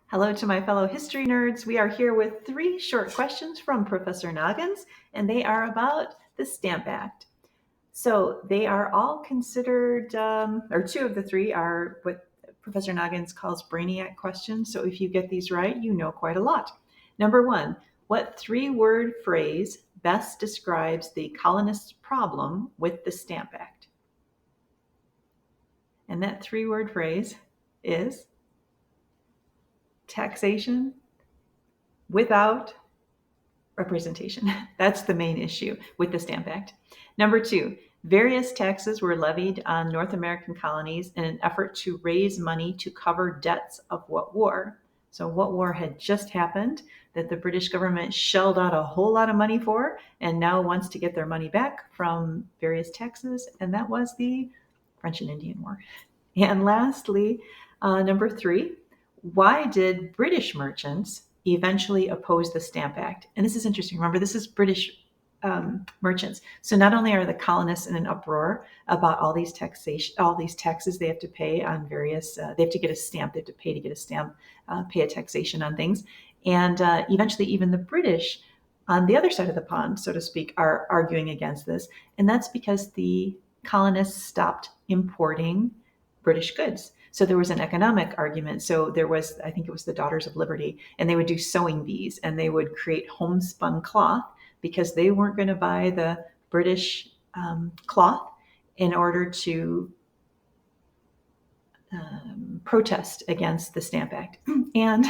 Hello to my fellow history nerds. We are here with 3 short questions from Professor Noggins, and they are about the Stamp Act. So they are all considered, or 2 of the 3 are what Professor Noggins calls brainiac questions. So if you get these right, you know quite a lot. Number 1, what 3-word phrase best describes the colonists' problem with the Stamp Act? And that 3-word phrase is taxation without representation. That's the main issue with the Stamp Act. Number 2, various taxes were levied on North American colonies in an effort to raise money to cover debts of what war? So what war had just happened that the British government shelled out a whole lot of money for and now wants to get their money back from various taxes, and that was the French and Indian War. And lastly, number 3, why did British merchants eventually oppose the Stamp Act? And this is interesting. Remember, this is British merchants. So not only are the colonists in an uproar about all these taxes they have to pay on various, they have to get a stamp, they have to pay to get a stamp, pay a taxation on things. And eventually even the British on the other side of the pond, so to speak, are arguing against this. And that's because the colonists stopped importing British goods. So there was an economic argument. So there was, I think it was the Daughters of Liberty, and they would do sewing bees and they would create homespun cloth because they weren't going to buy the British cloth in order to protest against the Stamp Act. And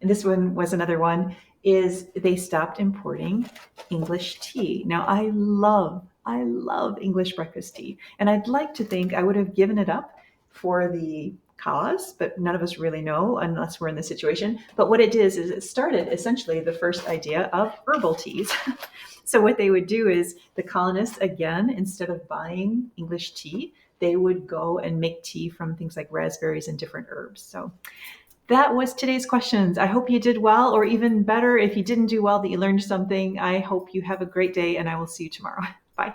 this one was another one, is they stopped importing English tea. Now I love English breakfast tea. And I'd like to think I would have given it up for the cause, but none of us really know unless we're in this situation. But what it did is it started essentially the first idea of herbal teas. So what they would do is the colonists, again, instead of buying English tea, they would go and make tea from things like raspberries and different herbs. So that was today's questions. I hope you did well, or even better, if you didn't do well, that you learned something. I hope you have a great day, and I will see you tomorrow. Bye.